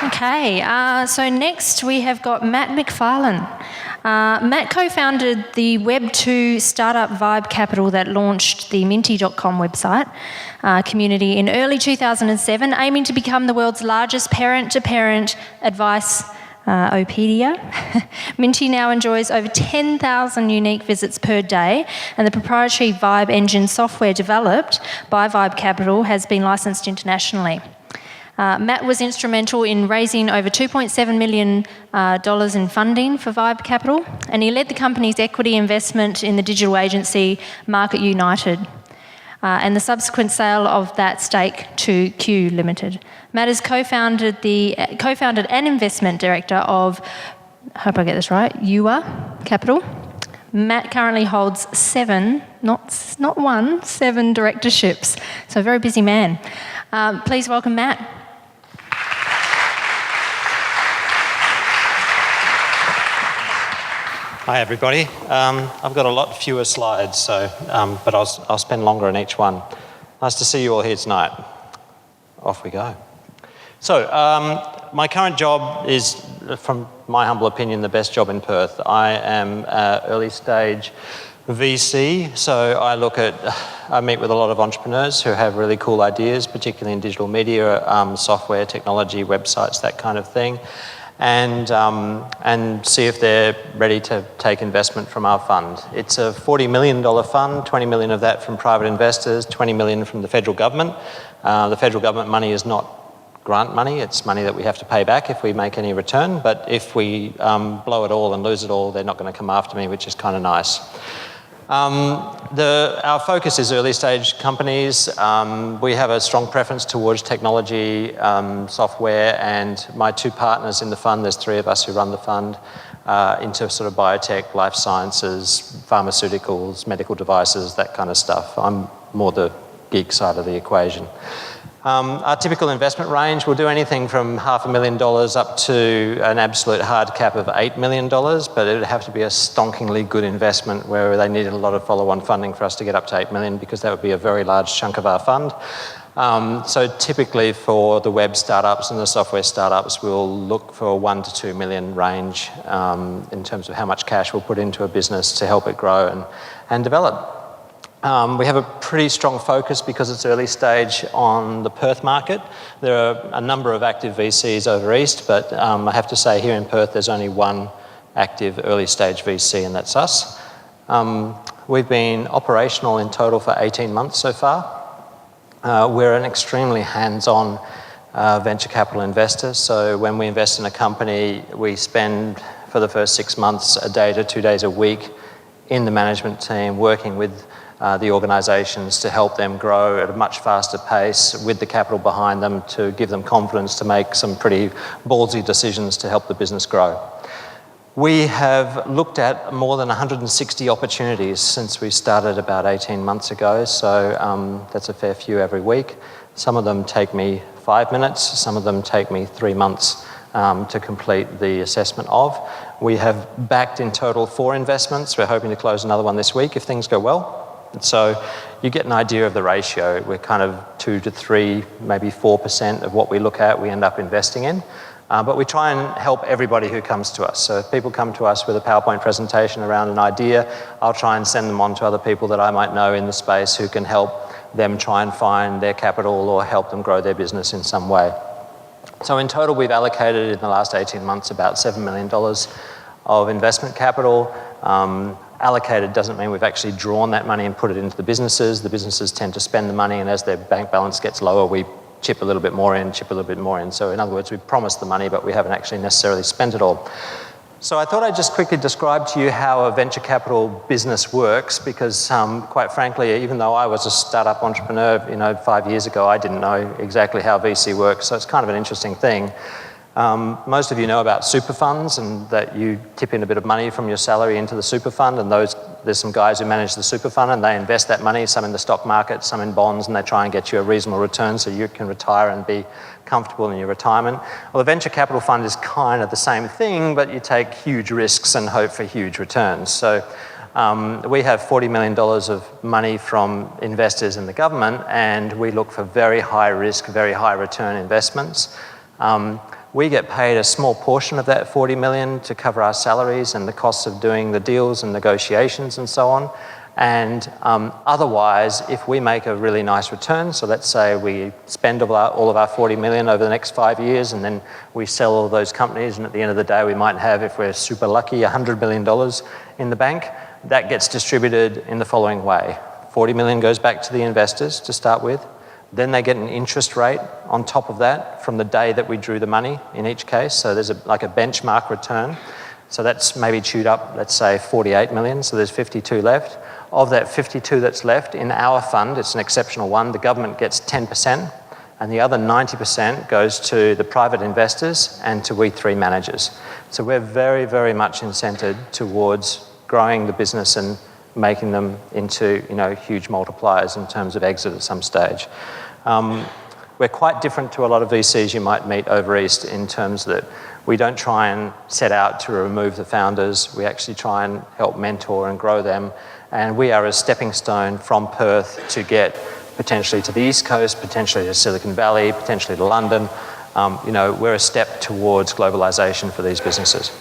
Okay, so next we have got Matt McFarlane. Matt co-founded the Web2 startup Vibe Capital that launched the Minty.com website community in early 2007, aiming to become the world's largest parent-to-parent advice Opedia. Minty now enjoys over 10,000 unique visits per day, and the proprietary Vibe engine software developed by Vibe Capital has been licensed internationally. Matt was instrumental in raising over $2.7 million in funding for Vibe Capital, and he led the company's equity investment in the digital agency Market United, and the subsequent sale of that stake to Q Limited. Matt is co-founded and investment director of, I hope I get this right, UA Capital. Matt currently holds 7 directorships, so a very busy man. Please welcome Matt. Hi everybody. I've got a lot fewer slides, so but I'll spend longer on each one. Nice to see you all here tonight. Off we go. So my current job is, from my humble opinion, the best job in Perth. I am early stage VC, so I meet with a lot of entrepreneurs who have really cool ideas, particularly in digital media, software, technology, websites, that kind of thing. And see if they're ready to take investment from our fund. It's a $40 million fund, 20 million of that from private investors, 20 million from the federal government. The federal government money is not grant money, it's money that we have to pay back if we make any return, but if we blow it all and lose it all, they're not going to come after me, which is kind of nice. Our focus is early stage companies. We have a strong preference towards technology, software, and my 2 partners in the fund, there's 3 of us who run the fund, into sort of biotech, life sciences, pharmaceuticals, medical devices, that kind of stuff. I'm more the geek side of the equation. Our typical investment range will do anything from $500,000 up to an absolute hard cap of $8 million, but it would have to be a stonkingly good investment where they needed a lot of follow-on funding for us to get up to $8 million, because that would be a very large chunk of our fund. So typically for the web startups and the software startups, we'll look for a $1 to $2 million range in terms of how much cash we'll put into a business to help it grow and develop. We have a pretty strong focus, because it's early stage, on the Perth market. There are a number of active VCs over east, but I have to say here in Perth there's only one active early stage VC, and that's us. We've been operational in total for 18 months so far. We're an extremely hands-on venture capital investor, so when we invest in a company, we spend for the first 6 months a day to 2 days a week in the management team working with the organisations to help them grow at a much faster pace with the capital behind them, to give them confidence to make some pretty ballsy decisions to help the business grow. We have looked at more than 160 opportunities since we started about 18 months ago, so that's a fair few every week. Some of them take me 5 minutes, some of them take me 3 months to complete the assessment of. We have backed in total 4 investments. We're hoping to close another one this week if things go well. So you get an idea of the ratio. We're kind of 2 to 3, maybe 4% of what we look at we end up investing in. But we try and help everybody who comes to us. So if people come to us with a PowerPoint presentation around an idea, I'll try and send them on to other people that I might know in the space who can help them try and find their capital or help them grow their business in some way. So in total, we've allocated in the last 18 months about $7 million of investment capital. Allocated doesn't mean we've actually drawn that money and put it into the businesses. The businesses tend to spend the money, and as their bank balance gets lower, we chip a little bit more in, chip a little bit more in. So in other words, we've promised the money, but we haven't actually necessarily spent it all. So I thought I'd just quickly describe to you how a venture capital business works, because quite frankly, even though I was a startup entrepreneur 5 years ago, I didn't know exactly how VC works. So it's kind of an interesting thing. Most of you know about super funds, and that you tip in a bit of money from your salary into the super fund, and there's some guys who manage the super fund, and they invest that money, some in the stock market, some in bonds, and they try and get you a reasonable return so you can retire and be comfortable in your retirement. Well, a venture capital fund is kind of the same thing, but you take huge risks and hope for huge returns. So we have $40 million of money from investors in the government, and we look for very high risk, very high return investments. We get paid a small portion of that 40 million to cover our salaries and the costs of doing the deals and negotiations and so on. And otherwise, if we make a really nice return, so let's say we spend all of our 40 million over the next 5 years, and then we sell all those companies, and at the end of the day, we might have, if we're super lucky, $100 million in the bank. That gets distributed in the following way. 40 million goes back to the investors to start with. Then they get an interest rate on top of that from the day that we drew the money in each case. So there's like a benchmark return. So that's maybe chewed up, let's say 48 million, so there's 52 left. Of that 52 that's left, in our fund, it's an exceptional one, the government gets 10%, and the other 90% goes to the private investors and to we three managers. So we're very, very much incented towards growing the business and making them into, huge multipliers in terms of exit at some stage. We're quite different to a lot of VCs you might meet over East in terms that we don't try and set out to remove the founders. We actually try and help mentor and grow them. And we are a stepping stone from Perth to get potentially to the East Coast, potentially to Silicon Valley, potentially to London. We're a step towards globalization for these businesses.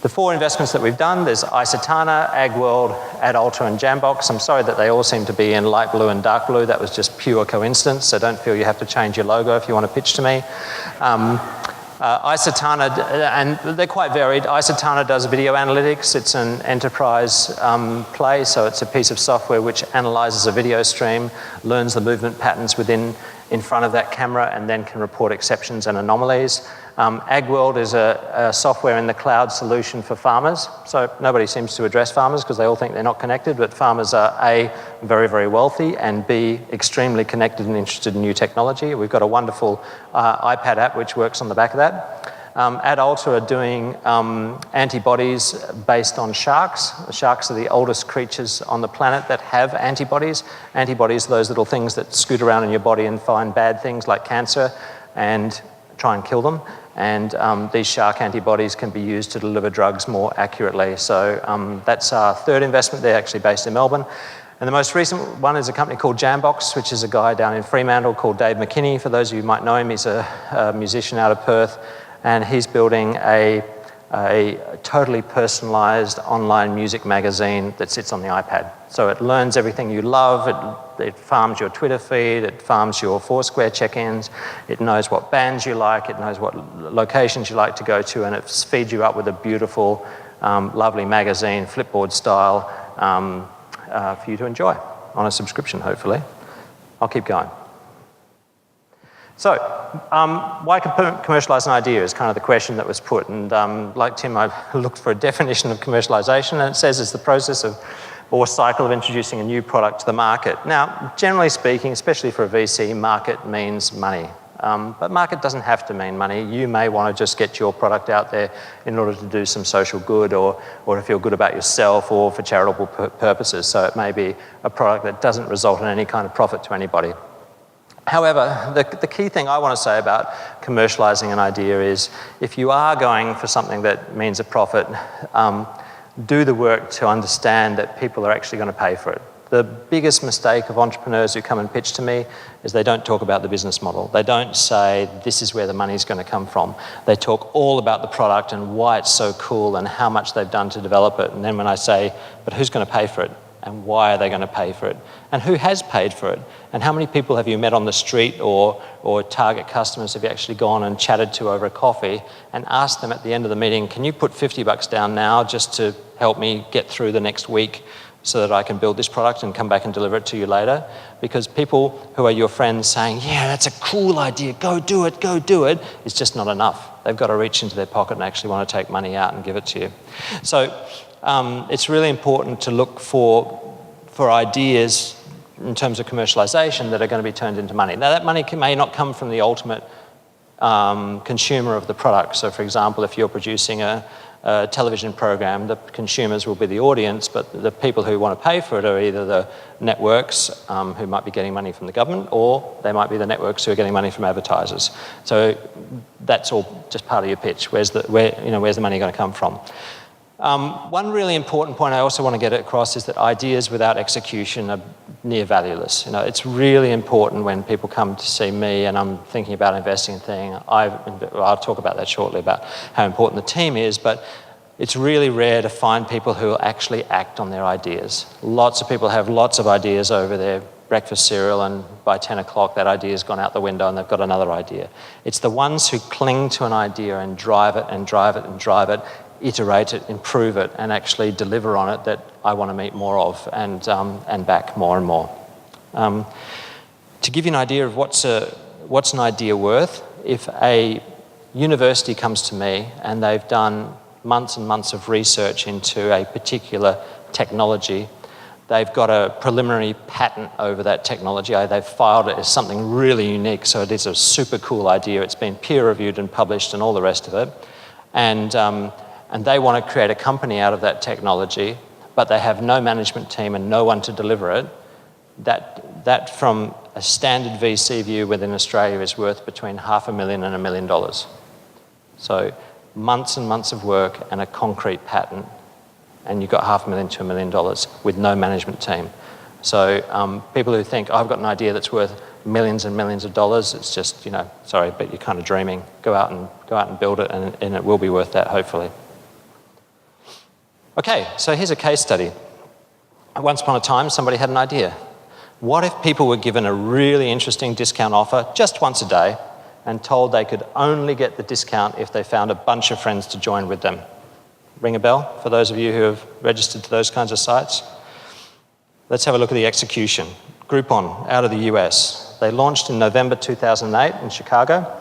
The 4 investments that we've done, there's Isotana, AgWorld, AdAlta and Jambox. I'm sorry that they all seem to be in light blue and dark blue. That was just pure coincidence, so don't feel you have to change your logo if you want to pitch to me. Isotana, and they're quite varied. Isotana does video analytics. It's an enterprise play, so it's a piece of software which analyzes a video stream, learns the movement patterns in front of that camera, and then can report exceptions and anomalies. AgWorld is a software in the cloud solution for farmers. So nobody seems to address farmers because they all think they're not connected, but farmers are A, very, very wealthy, and B, extremely connected and interested in new technology. We've got a wonderful iPad app which works on the back of that. AdAlta are doing antibodies based on sharks. The sharks are the oldest creatures on the planet that have antibodies. Antibodies are those little things that scoot around in your body and find bad things like cancer and try and kill them. And these shark antibodies can be used to deliver drugs more accurately. So that's our 3rd investment. They're actually based in Melbourne. And the most recent one is a company called Jambox, which is a guy down in Fremantle called Dave McKinney. For those of you who might know him, he's a musician out of Perth. And he's building a totally personalized online music magazine that sits on the iPad. So it learns everything you love, it farms your Twitter feed, it farms your Foursquare check-ins, it knows what bands you like, it knows what locations you like to go to, and it feeds you up with a beautiful, lovely magazine, Flipboard style, for you to enjoy on a subscription, hopefully. I'll keep going. So, why commercialise an idea is kind of the question that was put. And like Tim, I looked for a definition of commercialisation, and it says it's the process of or cycle of introducing a new product to the market. Now, generally speaking, especially for a VC, market means money. But market doesn't have to mean money. You may want to just get your product out there in order to do some social good or to feel good about yourself or for charitable purposes. So it may be a product that doesn't result in any kind of profit to anybody. However, the key thing I want to say about commercialising an idea is if you are going for something that means a profit, do the work to understand that people are actually going to pay for it. The biggest mistake of entrepreneurs who come and pitch to me is they don't talk about the business model. They don't say, this is where the money's going to come from. They talk all about the product and why it's so cool and how much they've done to develop it. And then when I say, but who's going to pay for it? And why are they going to pay for it? And who has paid for it? And how many people have you met on the street or target customers have you actually gone and chatted to over a coffee and asked them at the end of the meeting, can you put $50 down now just to help me get through the next week so that I can build this product and come back and deliver it to you later? Because people who are your friends saying, yeah, that's a cool idea, go do it, is just not enough. They've got to reach into their pocket and actually want to take money out and give it to you. So it's really important to look for ideas in terms of commercialization that are going to be turned into money. Now, that money may not come from the ultimate consumer of the product. So, for example, if you're producing a television program, the consumers will be the audience, but the people who want to pay for it are either the networks who might be getting money from the government, or they might be the networks who are getting money from advertisers. So that's all just part of your pitch. Where's the money going to come from? One really important point I also want to get across is that ideas without execution are near valueless. It's really important when people come to see me and I'm thinking about investing in things. I'll talk about that shortly, about how important the team is, but it's really rare to find people who actually act on their ideas. Lots of people have lots of ideas over their breakfast cereal, and by 10 o'clock that idea's gone out the window and they've got another idea. It's the ones who cling to an idea and drive it and drive it and drive it, iterate it, improve it, and actually deliver on it that I want to meet more of and back more and more. To give you an idea of what's an idea worth, if a university comes to me and they've done months and months of research into a particular technology, they've got a preliminary patent over that technology. They've filed it as something really unique, so it is a super cool idea. It's been peer-reviewed and published and all the rest of it. And they want to create a company out of that technology, but they have no management team and no one to deliver it. That from a standard VC view within Australia is worth between $500,000 and $1 million. So months and months of work and a concrete patent, and you've got $500,000 to $1 million with no management team. So people who think, I've got an idea that's worth millions and millions of dollars, it's just, sorry, but you're kind of dreaming. Go out and build it, and it will be worth that, hopefully. Okay, so here's a case study. Once upon a time, somebody had an idea. What if people were given a really interesting discount offer just once a day and told they could only get the discount if they found a bunch of friends to join with them? Ring a bell for those of you who have registered to those kinds of sites? Let's have a look at the execution. Groupon, out of the US. They launched in November 2008 in Chicago.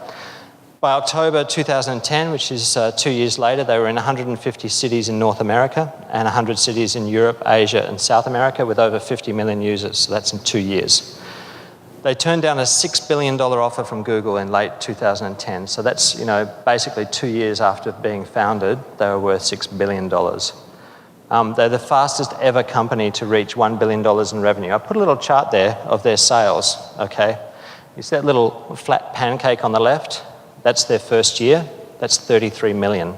By October 2010, which is 2 years later, they were in 150 cities in North America and 100 cities in Europe, Asia, and South America with over 50 million users. So that's in 2 years. They turned down a $6 billion offer from Google in late 2010. So that's, basically 2 years after being founded, they were worth $6 billion. They're the fastest ever company to reach $1 billion in revenue. I put a little chart there of their sales, okay? You see that little flat pancake on the left? That's their first year. That's 33 million